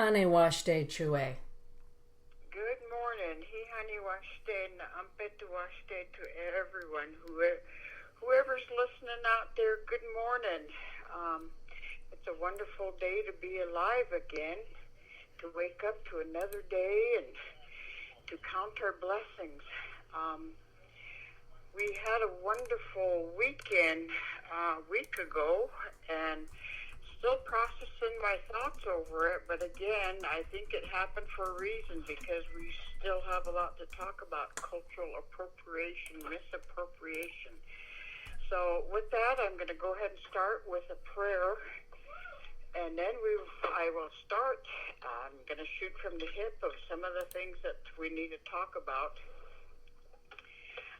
hane washte chue. Good morning. He honey washte na ampetu washte to everyone. Whoever's listening out there, good morning. It's a wonderful day to be alive again, to wake up to another day and to count our blessings. We had a wonderful weekend a week ago, and still processing my thoughts over it, but again, I think it happened for a reason because we still have a lot to talk about: cultural appropriation, misappropriation. So with that, I'm going to go ahead and start with a prayer, and then I will start. I'm going to shoot from the hip of some of the things that we need to talk about.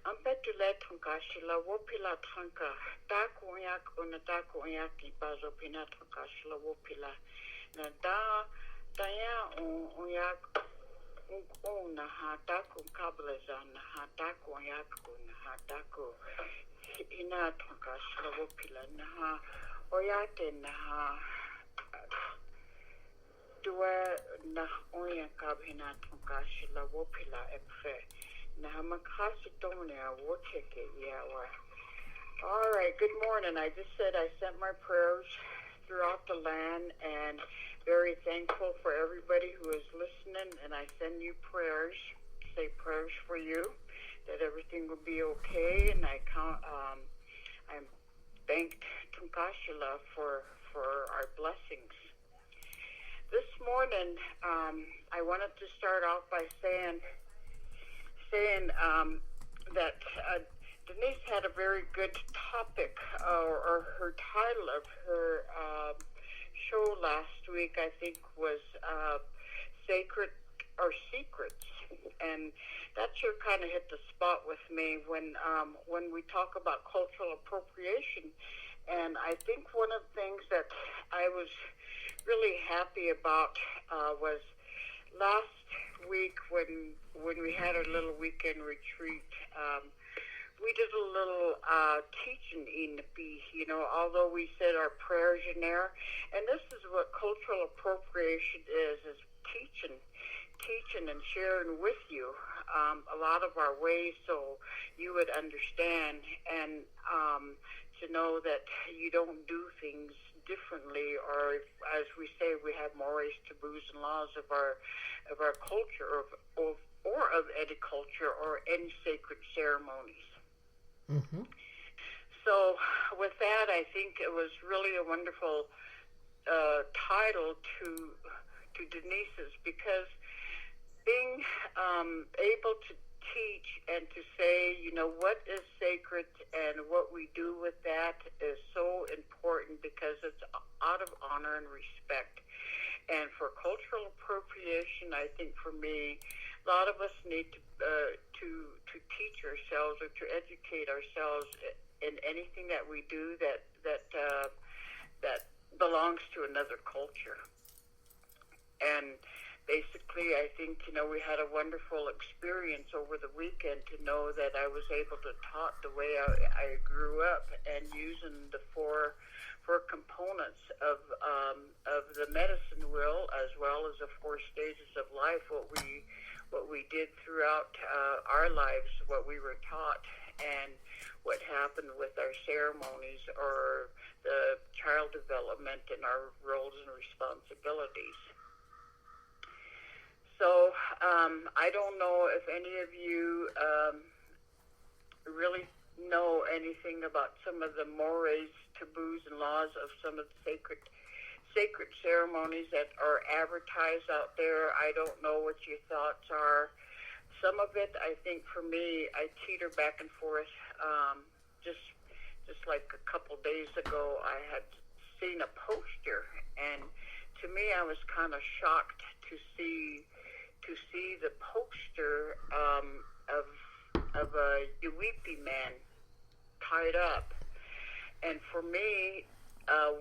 Ampetule tunkashila wopila tanka takuyak una takuyak ipazo pina tunkashila wopila na daya uyak una ha taku kablaza na ha takuyak una ha taku ina tunkashila wopila na ha oyate na ha dua na uyak kabina tunkashila wopila epfe. All right, good morning. I just said I sent my prayers throughout the land and very thankful for everybody who is listening, and I send you prayers, say prayers for you, that everything will be okay, and I'm thanked Tunkashila for our blessings. This morning, I wanted to start off by saying that Denise had a very good topic, or her title of her show last week, I think, was Sacred or Secrets. And that sure kind of hit the spot with me when we talk about cultural appropriation. And I think one of the things that I was really happy about was last week when we had our little weekend retreat. We did a little teaching in the beach, although we said our prayers in there. And this is what cultural appropriation is teaching and sharing with you a lot of our ways so you would understand and to know that you don't do things differently, or as we say, we have mores, taboos, and laws of our culture, or of any culture or any sacred ceremonies. Mm-hmm. So with that, I think it was really a wonderful title to Denise's, because being able to teach and to say, what is sacred and what we do with that is so important, because it's out of honor and respect. And for cultural appropriation, I think for me, a lot of us need to teach ourselves or to educate ourselves in anything that we do that belongs to another culture. And basically, I think, we had a wonderful experience over the weekend to know that I was able to taught the way I grew up, and using the four components of the medicine wheel, as well as the 4 stages of life, what we did throughout our lives, what we were taught, and what happened with our ceremonies or the child development and our roles and responsibilities. So I don't know if any of you really know anything about some of the mores, taboos, and laws of some of the sacred ceremonies that are advertised out there. I don't know what your thoughts are. Some of it, I think, for me, I teeter back and forth. Just like a couple days ago, I had seen a poster, and to me, I was kind of shocked to see the poster of a Yuwipi man tied up. And for me,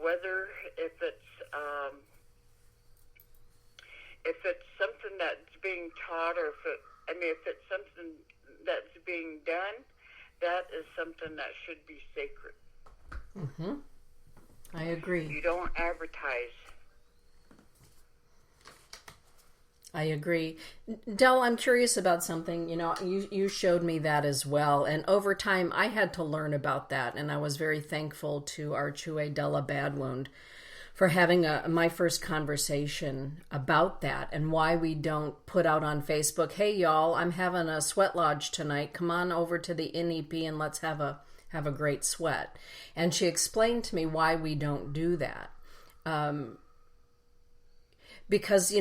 whether if it's something that's being taught, or if it's something that's being done, that is something that should be sacred. Mm-hmm. I agree. You don't advertise. I agree. Dell, I'm curious about something. You showed me that as well. And over time, I had to learn about that. And I was very thankful to our Chue Della Badwound for having my first conversation about that and why we don't put out on Facebook, hey, y'all, I'm having a sweat lodge tonight. Come on over to the NEP and let's have a great sweat. And she explained to me why we don't do that. Because,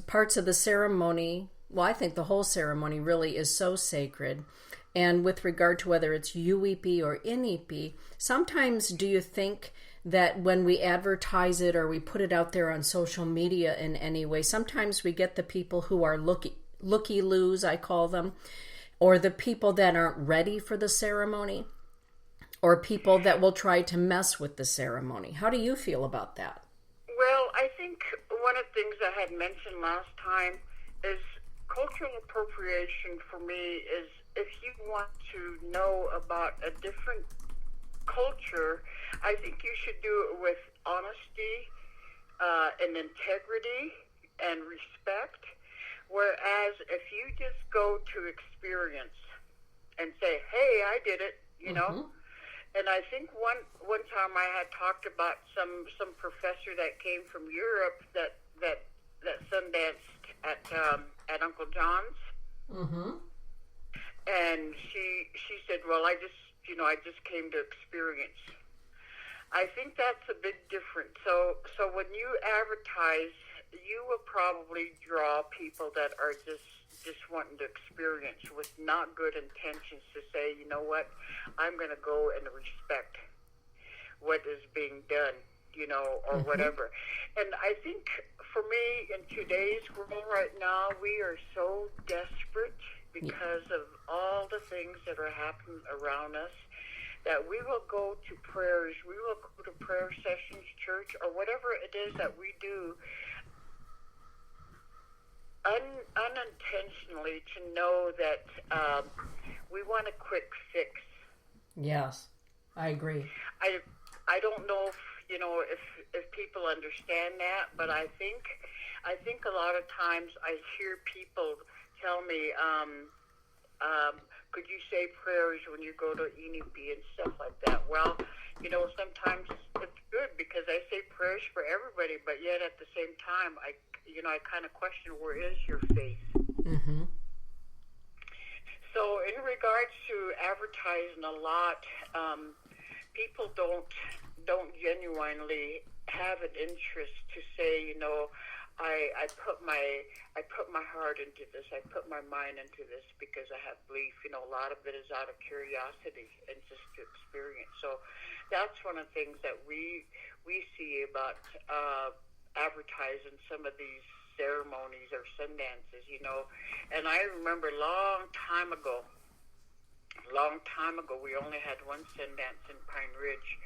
parts of the ceremony, well, I think the whole ceremony really is so sacred. And with regard to whether it's UEP or NEP, sometimes do you think that when we advertise it or we put it out there on social media in any way, sometimes we get the people who are looky-loos, I call them, or the people that aren't ready for the ceremony, or people that will try to mess with the ceremony. How do you feel about that? Well, I think one of the things I had mentioned last time is cultural appropriation for me is if you want to know about a different culture, I think you should do it with honesty and integrity and respect. Whereas if you just go to experience and say, hey, I did it, And I think one time I had talked about some professor that came from Europe that sundanced at Uncle John's, and she said, "Well, I just came to experience." I think that's a big difference. So when you advertise, you will probably draw people that are just wanting to experience with not good intentions to say, you know what, I'm going to go and respect what is being done, or whatever. And I think for me in today's world right now, we are so desperate because of all the things that are happening around us that we will go to prayers, we will go to prayer sessions, church, or whatever it is that we do unintentionally to know that we want a quick fix. Yes, I agree. I don't know if people understand that, but I think a lot of times I hear people tell me, could you say prayers when you go to NEP and stuff like that? Well, sometimes it's good because I say prayers for everybody, but yet at the same time, I kind of question, where is your faith? Mm-hmm. So in regards to advertising a lot, people don't genuinely have an interest to say, I put my heart into this, I put my mind into this because I have belief. A lot of it is out of curiosity and just to experience. So that's one of the things that we see about advertising some of these ceremonies or sundances, And I remember a long time ago, we only had one sundance in Pine Ridge,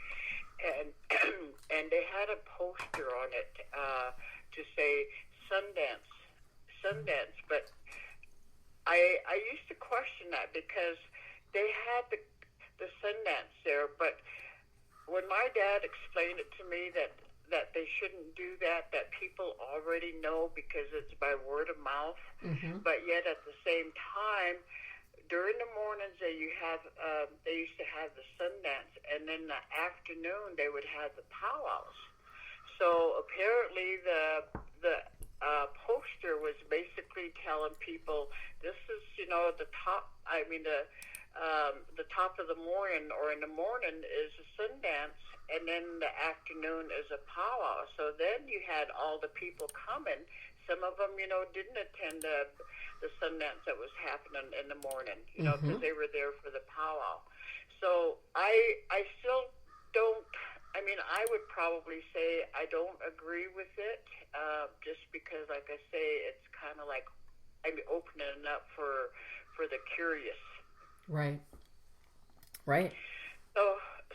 and they had a poster on it to say Sundance, but I used to question that because they had the Sundance there, but when my dad explained it to me that they shouldn't do that people already know because it's by word of mouth, but yet at the same time, during the mornings they used to have the Sundance, and then the afternoon they would have the powwows. So apparently the poster was basically telling people this is the top. The top of the morning, or in the morning, is a Sundance, and then the afternoon is a powwow. So then you had all the people coming. Some of them, didn't attend the Sundance that was happening in the morning, because they were there for the powwow. So I still don't. I would probably say I don't agree with it, just because, like I say, it's kind of like opening up for the curious. Right.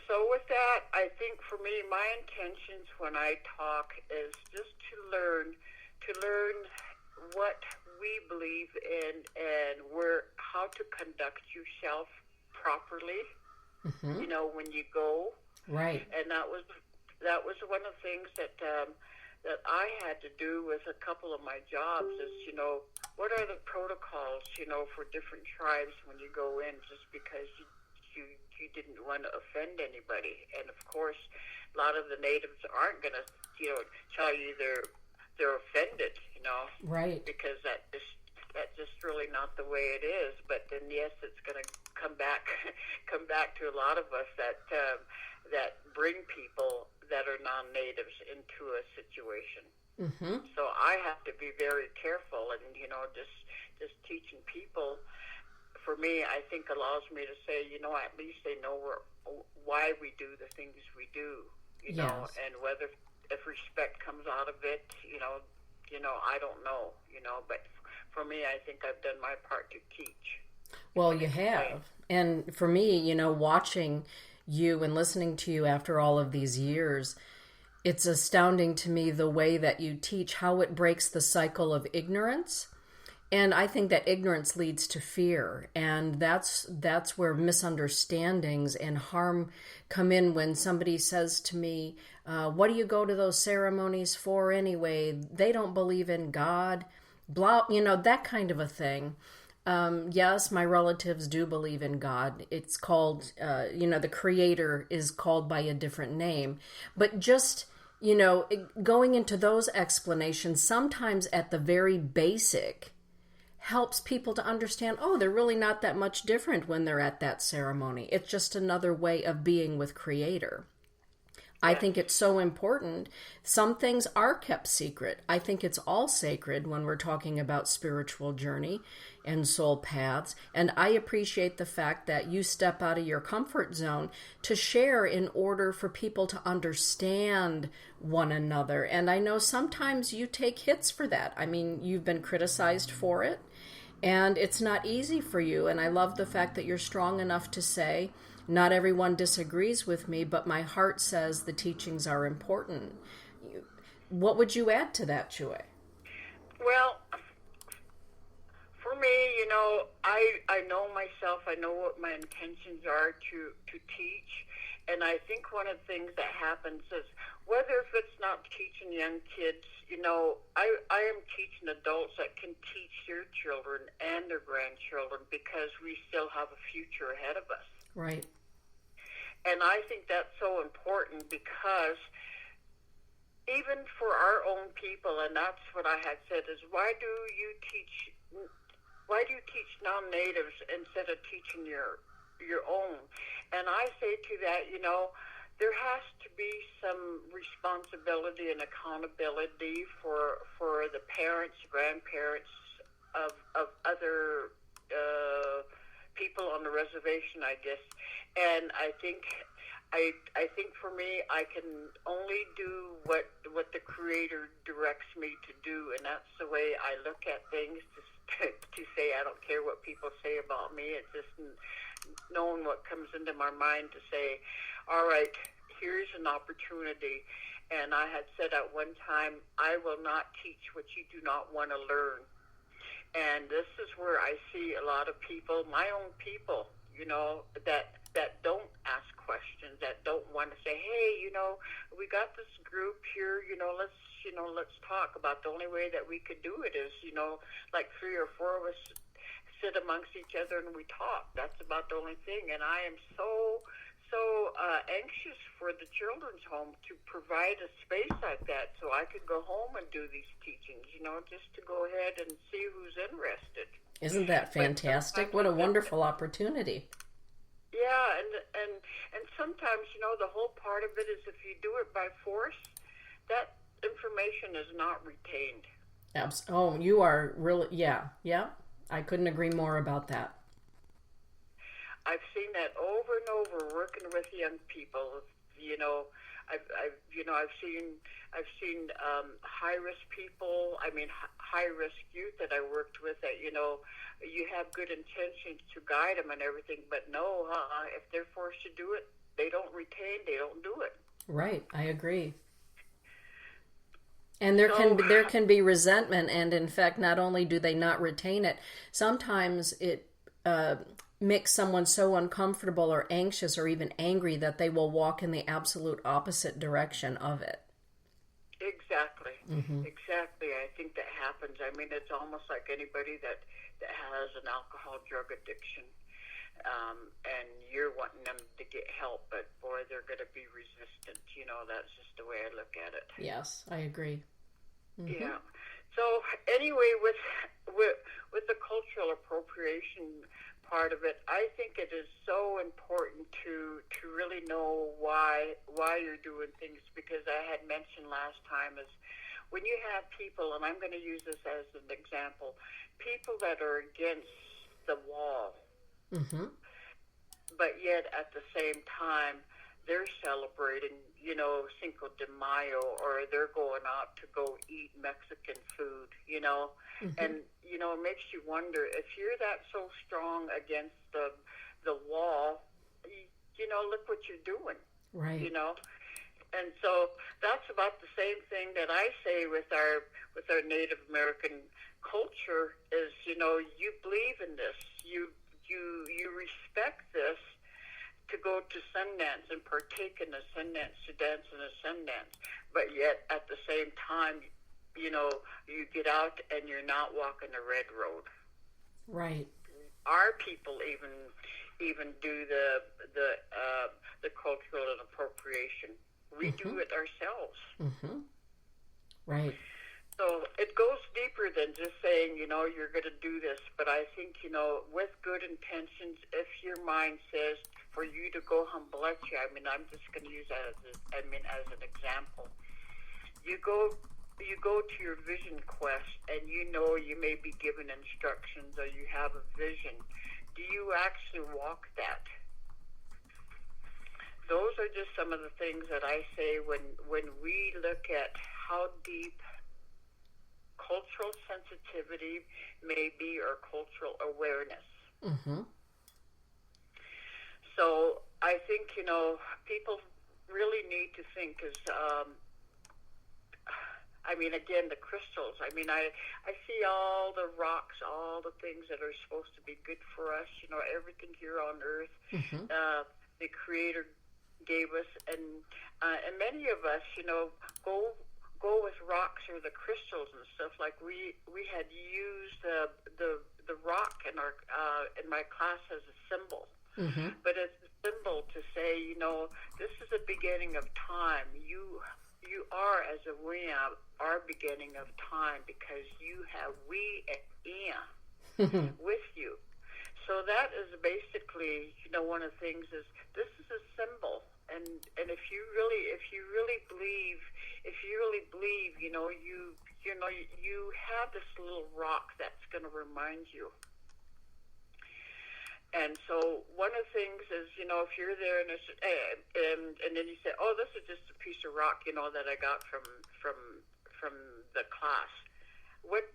So with that, I think for me, my intentions when I talk is just to learn what we believe in and how to conduct yourself properly. When you go. Right. And that was one of the things that that I had to do with a couple of my jobs is, what are the protocols, for different tribes when you go in, just because you didn't want to offend anybody. And of course, a lot of the natives aren't going to, tell you they're offended, right? Because that's just really not the way it is. But then yes, it's going to come back to a lot of us that bring people that are non-natives into a situation. Mm-hmm. So I have to be very careful, and just teaching people. For me, I think allows me to say, at least they know why we do the things we do, know, yes. and whether if respect comes out of it, I don't know, but for me, I think I've done my part to teach. Well, you have. And for me, watching you and listening to you after all of these years, it's astounding to me the way that you teach, how it breaks the cycle of ignorance. And I think that ignorance leads to fear, and that's where misunderstandings and harm come in. When somebody says to me, what do you go to those ceremonies for anyway? They don't believe in God, blah, that kind of a thing. Yes, my relatives do believe in God. It's called, the Creator is called by a different name. But just, going into those explanations, sometimes at the very basic, helps people to understand, they're really not that much different when they're at that ceremony. It's just another way of being with Creator. I think it's so important. Some things are kept secret. I think it's all sacred when we're talking about spiritual journey and soul paths. And I appreciate the fact that you step out of your comfort zone to share in order for people to understand one another. And I know sometimes you take hits for that. I mean, you've been criticized for it, and it's not easy for you. And I love the fact that you're strong enough to say, not everyone disagrees with me, but my heart says the teachings are important. What would you add to that, Chue? Well, for me, I know myself. I know what my intentions are to teach. And I think one of the things that happens is, whether if it's not teaching young kids, I am teaching adults that can teach their children and their grandchildren, because we still have a future ahead of us. Right. And I think that's so important, because even for our own people, and that's what I had said, is why do you teach non-natives instead of teaching your own? And I say to that, there has to be some responsibility and accountability for the parents, grandparents of other people on the reservation, I guess. And I think for me, I can only do what the Creator directs me to do, and that's the way I look at things. To say, I don't care what people say about me. It's just knowing what comes into my mind to say, all right, here's an opportunity. And I had said at one time, I will not teach what you do not want to learn. And this is where I see a lot of people, my own people, that don't ask questions, that don't want to say, hey, we got this group here, let's talk about. The only way that we could do it is, like 3 or 4 of us sit amongst each other and we talk. That's about the only thing. And I am so anxious for the children's home to provide a space like that, so I could go home and do these teachings, just to go ahead and see who's interested. Isn't that fantastic? What a wonderful opportunity. Yeah, and sometimes, the whole part of it is, if you do it by force, that information is not retained. Oh, you are really, yeah. I couldn't agree more about that. I've seen that over and over working with young people. I've seen high risk people. High risk youth that I worked with. That you have good intentions to guide them and everything, but no, if they're forced to do it, they don't retain. They don't do it. Right, I agree. And there can be resentment, and in fact, not only do they not retain it, sometimes it makes someone so uncomfortable or anxious or even angry that they will walk in the absolute opposite direction of it. Exactly. Exactly. I think that happens. I mean, it's almost like anybody that has an alcohol drug addiction, and you're wanting them to get help, but boy, they're going to be resistant. You know, that's just the way I look at it. Yes, I agree. Yeah. So anyway, with the cultural appropriation part of it, I think it is so important to really know why you're doing things, because I had mentioned last time is when you have people, and I'm going to use this as an example, people that are against the wall, but yet at the same time they're celebrating, you know, Cinco de Mayo, or they're going out to go eat Mexican food, you know, and, you know, it makes you wonder if you're that so strong against the wall, you know, look what you're doing, right? You know. And so that's about the same thing that I say with our Native American culture is, you know, you believe in this, you respect this, to go to Sundance and partake in the Sundance, to dance in the Sundance, but yet at the same time, you know, you get out and you're not walking the red road. Right. Our people even do the cultural appropriation. We do it ourselves. Right. So it goes deeper than just saying, you know, you're going to do this. But I think, you know, with good intentions, if your mind says for you to go Humblechi, I mean, I'm just going to use that as an example. You go to your vision quest, and you know you may be given instructions or you have a vision. Do you actually walk that? Those are just some of the things that I say when we look at how deep cultural sensitivity may be, or cultural awareness. So I think, you know, people really need to think is, I mean, again, the crystals. I mean, I see all the rocks, all the things that are supposed to be good for us, you know, everything here on earth, the Creator gave us, and many of us, you know, go with rocks or the crystals and stuff. Like we had used the rock in my class as a symbol, but it's a symbol to say, you know, this is the beginning of time. You are, as a we are beginning of time, because you have we and with you. So that is basically, you know, one of the things is this is a symbol, and if you really believe, you know, you have this little rock that's going to remind you. And so one of the things is, you know, if you're there and then you say, oh, this is just a piece of rock, you know, that I got from the class. What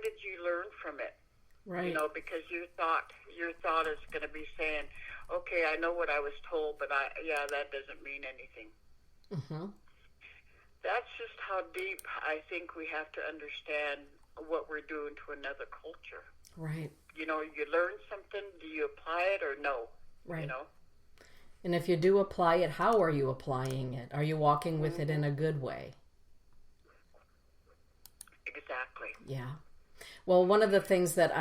did you learn from it? Right. You know, because your thought is going to be saying, okay, I know what I was told, but that doesn't mean anything. That's just how deep I think we have to understand what we're doing to another culture. Right. You know, you learn something, do you apply it or no? Right. You know? And if you do apply it, how are you applying it? Are you walking with it in a good way? Exactly. Yeah. Well, one of the things that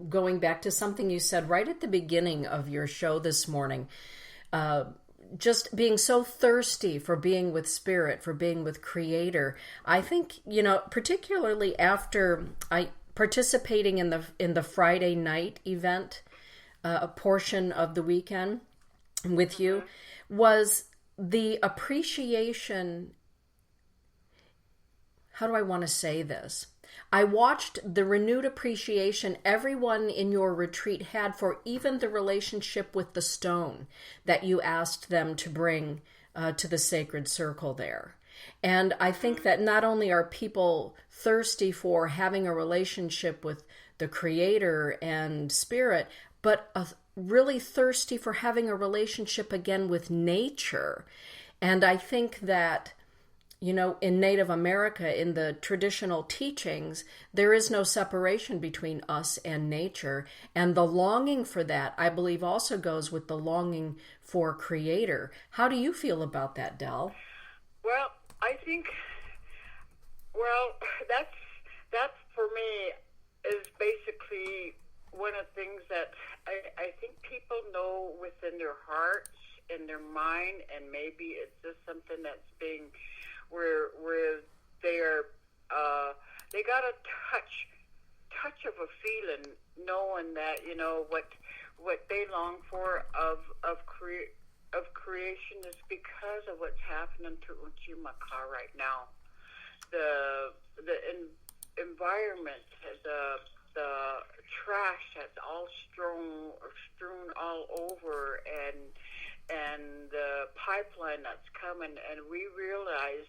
going back to something you said right at the beginning of your show this morning, just being so thirsty for being with Spirit, for being with Creator. I think, you know, particularly after participating in the Friday night event, a portion of the weekend with you, was the appreciation. How do I want to say this? I watched the renewed appreciation everyone in your retreat had for even the relationship with the stone that you asked them to bring to the sacred circle there. And I think that not only are people thirsty for having a relationship with the Creator and Spirit, but really thirsty for having a relationship again with nature. And I think that, you know, in Native America, in the traditional teachings, there is no separation between us and nature. And the longing for that, I believe, also goes with the longing for Creator. How do you feel about that, Dell? Well, I think Well, that's for me is basically one of the things that I think people know within their hearts, in their mind, and maybe it's just something that's being where they are they got a touch of a feeling, knowing that what they long for of creation is because of what's happening to Uchimaka right now. The environment, the trash that's all strewn all over, and the pipeline that's coming, and we realize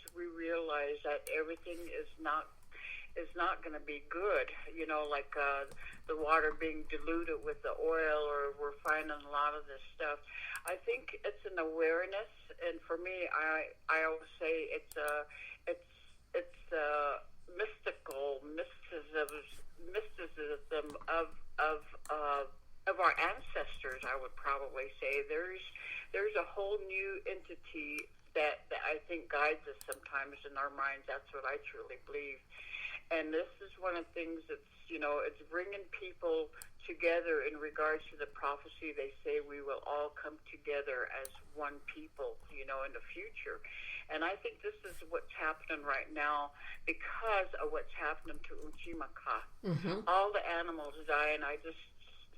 that everything is not going to be good. Like the water being diluted with the oil, or we're finding a lot of this stuff. I think it's an awareness, and for me, I always say it's mysticism of our ancestors. I would probably say there's a whole new entity that I think guides us sometimes in our minds. That's what I truly believe. And this is one of the things that's, it's bringing people together in regards to the prophecy. They say we will all come together as one people, in the future. And I think this is what's happening right now because of what's happening to Uchimaka. Mm-hmm. All the animals dying. I just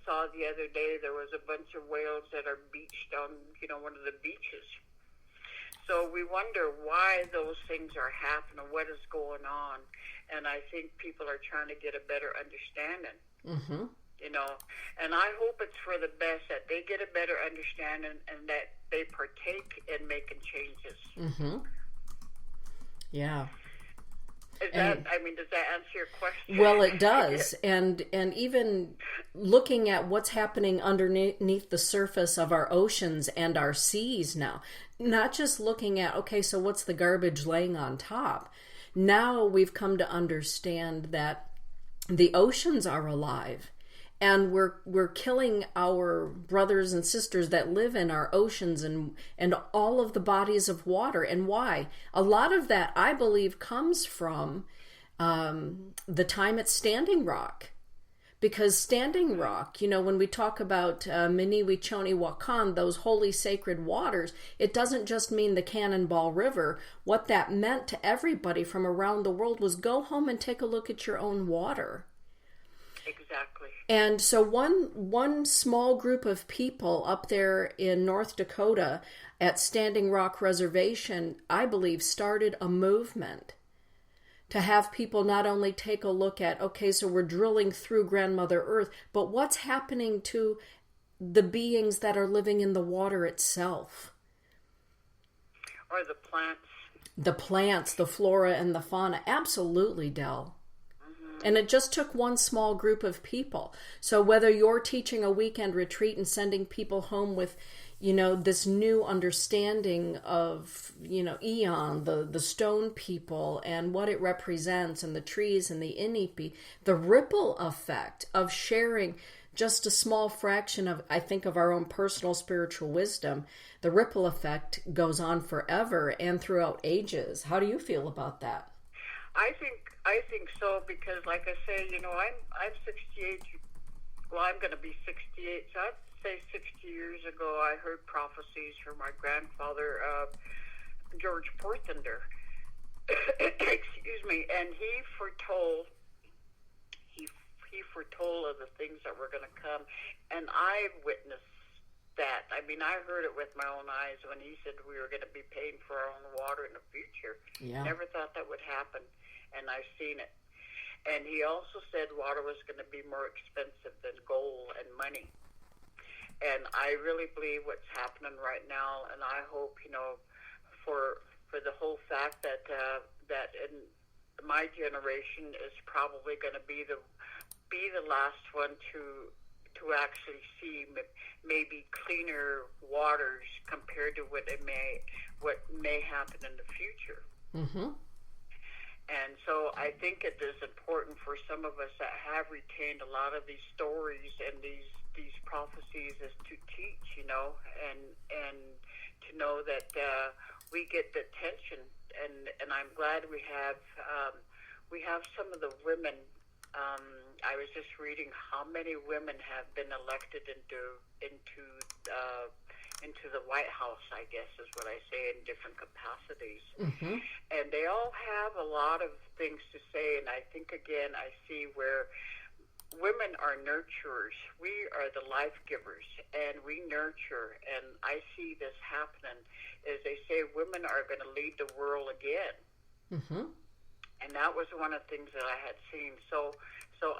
saw the other day there was a bunch of whales that are beached on, one of the beaches. So we wonder why those things are happening, what is going on. And I think people are trying to get a better understanding, mm-hmm. And I hope it's for the best, that they get a better understanding and that they partake in making changes. Mm-hmm. Yeah. Does that answer your question? Well, it does. and even looking at what's happening underneath the surface of our oceans and our seas now, not just looking at, okay, so what's the garbage laying on top? Now we've come to understand that the oceans are alive, and we're killing our brothers and sisters that live in our oceans and all of the bodies of water. And why? A lot of that, I believe, comes from the time at Standing Rock. Because Standing Rock, when we talk about Miniwi Choni Wakan, those holy sacred waters, it doesn't just mean the Cannonball River. What that meant to everybody from around the world was go home and take a look at your own water. Exactly. And so one small group of people up there in North Dakota at Standing Rock Reservation, I believe, started a movement to have people not only take a look at, okay, so we're drilling through Grandmother Earth, but what's happening to the beings that are living in the water itself? Or the plants. The plants, the flora and the fauna. Absolutely, Dell. And it just took one small group of people. So whether you're teaching a weekend retreat and sending people home with, this new understanding of, Eon, the stone people and what it represents, and the trees and the Inipi, the ripple effect of sharing just a small fraction of, I think, of our own personal spiritual wisdom, the ripple effect goes on forever and throughout ages. How do you feel about that? I think so, because like I say, I'm 68. Well, I'm going to be 68. So I'd say 60 years ago, I heard prophecies from my grandfather, George Portender. Excuse me, and he foretold of the things that were going to come, and I witnessed that. I heard it with my own eyes when he said we were going to be paying for our own water in the future. Yeah. Never thought that would happen, and I've seen it. And he also said water was going to be more expensive than gold and money. And I really believe what's happening right now, and I hope, for the whole fact that in my generation is probably going to be the last one to actually see maybe cleaner waters compared to what may happen in the future. Mm-hmm. And so I think it is important for some of us that have retained a lot of these stories and these prophecies is to teach, and to know that we get the attention. And I'm glad we have we have some of the women. I was just reading how many women have been elected into the White House, I guess is what I say, in different capacities. Mm-hmm. And they all have a lot of things to say, and I think, again, I see where women are nurturers. We are the life givers, and we nurture, and I see this happening, as they say, women are going to lead the world again. Mm-hmm. And that was one of the things that I had seen. So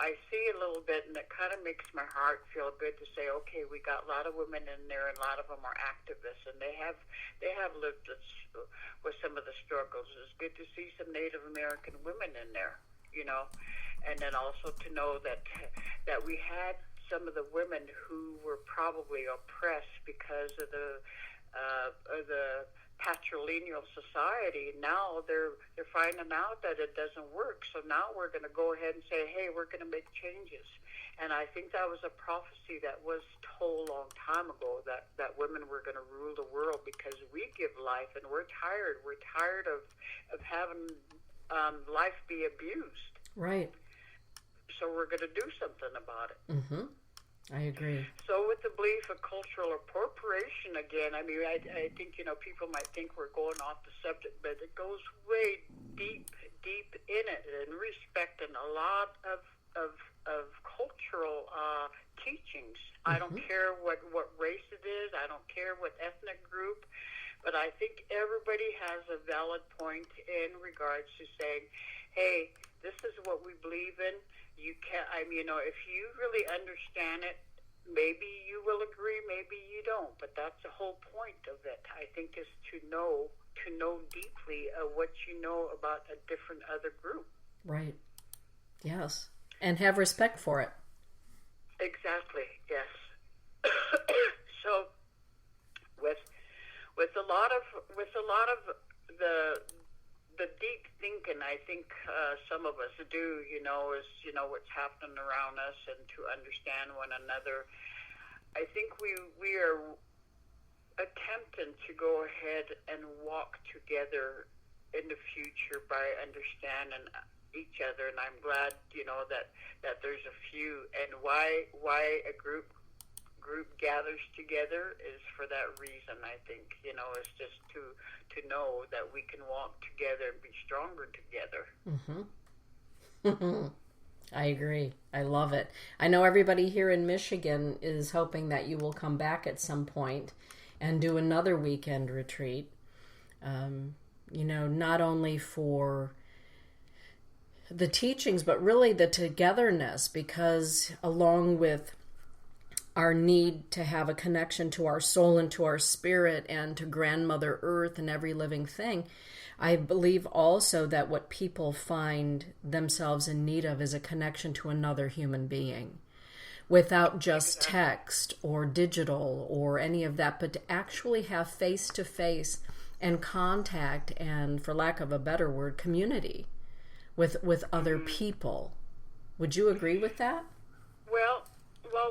I see a little bit, and it kind of makes my heart feel good to say, okay, we got a lot of women in there, and a lot of them are activists, and they have lived with some of the struggles. It's good to see some Native American women in there, and then also to know that we had some of the women who were probably oppressed because of the patrilineal society. Now they're finding out that it doesn't work. So now we're going to go ahead and say, hey, we're going to make changes. And I think that was a prophecy that was told a long time ago, that women were going to rule the world because we give life, and we're tired. We're tired of having life be abused. Right. So we're going to do something about it. Mm-hmm. I agree. So with the belief of cultural appropriation, again, I mean, I think, people might think we're going off the subject, but it goes way deep in it, and respecting a lot of cultural teachings. Mm-hmm. I don't care what race it is. I don't care what ethnic group, but I think everybody has a valid point in regards to saying, hey, this is what we believe in. You can, if you really understand it, maybe you will agree, maybe you don't. But that's the whole point of it, I think, is to know deeply what you know about a different other group. Right. Yes. And have respect for it. Exactly. Yes. So, with a lot of the deep thinking, I think some of us do, is what's happening around us, and to understand one another. I think we are attempting to go ahead and walk together in the future by understanding each other, and I'm glad, that there's a few, and why a group gathers together is for that reason. I think, it's just to know that we can walk together and be stronger together. Mm-hmm. I agree. I love it. I know everybody here in Michigan is hoping that you will come back at some point and do another weekend retreat. Not only for the teachings, but really the togetherness, because along with our need to have a connection to our soul and to our spirit and to Grandmother Earth and every living thing, I believe also that what people find themselves in need of is a connection to another human being, without just text or digital or any of that, but to actually have face-to-face and contact and, for lack of a better word, community with other people. Would you agree with that? Well,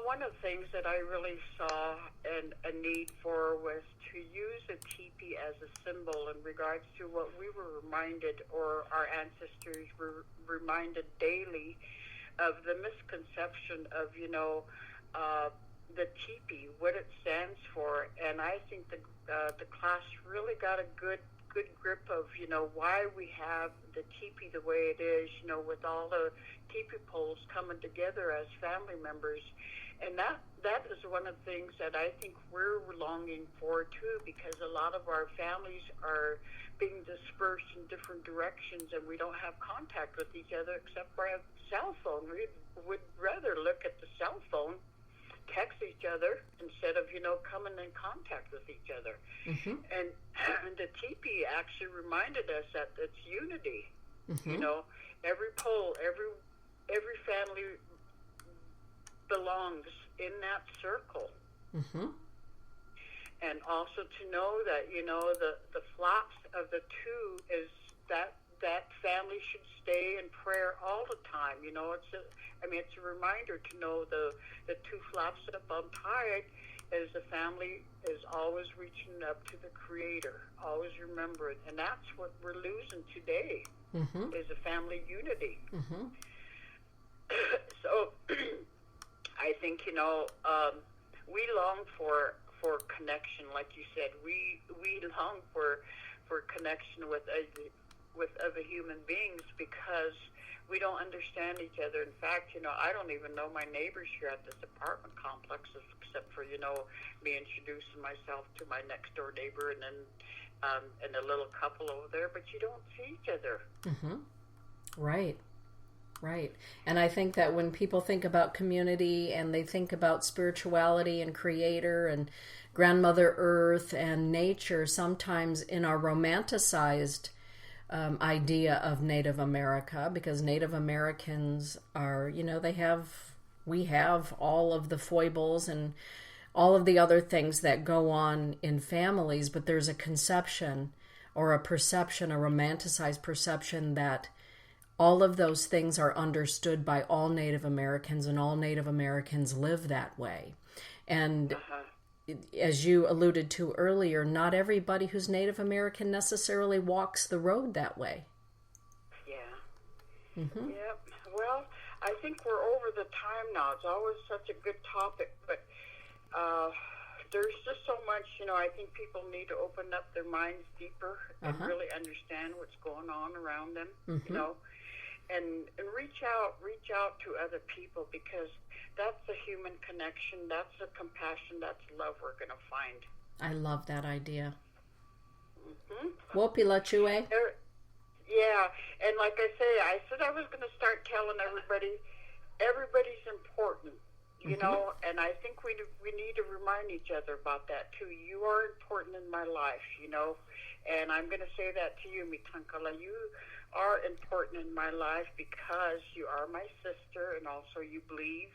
one of the things that I really saw a need for was to use a teepee as a symbol in regards to what we were reminded, or our ancestors were reminded daily, of the misconception of, the teepee, what it stands for. And I think the class really got a good grip of, why we have the teepee the way it is, with all the teepee poles coming together as family members. And that is one of the things that I think we're longing for too, because a lot of our families are being dispersed in different directions, and we don't have contact with each other except for a cell phone. We would rather look at the cell phone, text each other, instead of, coming in contact with each other. Mm-hmm. And the teepee actually reminded us that it's unity. Mm-hmm. Every pole, every family belongs in that circle. Mm-hmm. And also to know that, the flaps of the two is that family should stay in prayer all the time. It's a reminder to know the two flaps up on tied is the family is always reaching up to the Creator, always remembering. And that's what we're losing today. is a family unity. Mm-hmm. So I think, we long for connection, like you said. We long for connection with other human beings because we don't understand each other. In fact, I don't even know my neighbors here at this apartment complex, except for me introducing myself to my next door neighbor and then and a little couple over there. But you don't see each other. Mm-hmm. Right. And I think that when people think about community and they think about spirituality and Creator and Grandmother Earth and nature, sometimes in our romanticized idea of Native America, because Native Americans are, we have all of the foibles and all of the other things that go on in families, but there's a conception or a perception, a romanticized perception that all of those things are understood by all Native Americans, and all Native Americans live that way. And as you alluded to earlier, not everybody who's Native American necessarily walks the road that way. Yeah. Mm-hmm. Yep. Well, I think we're over the time now. It's always such a good topic, but there's just so much, I think people need to open up their minds deeper and really understand what's going on around them, and reach out to other people, because that's the human connection, that's the compassion, that's love we're going to find. I love that idea. Wopila Chue. Yeah, and like I said I was going to start telling everybody's important, and I think we need to remind each other about that too. You are important in my life, and I'm going to say that to you, Mitankala. You are important in my life because you are my sister, and also you believe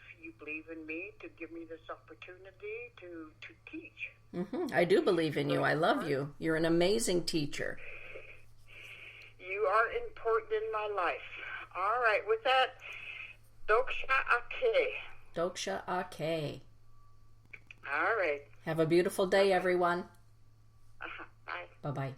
in me to give me this opportunity to teach. I do believe in you. I love you. You're an amazing teacher. You are important in my life. All right, with that, Doksha Ake. Doksha Ake. All right. Have a beautiful day, everyone. Bye. Bye-bye.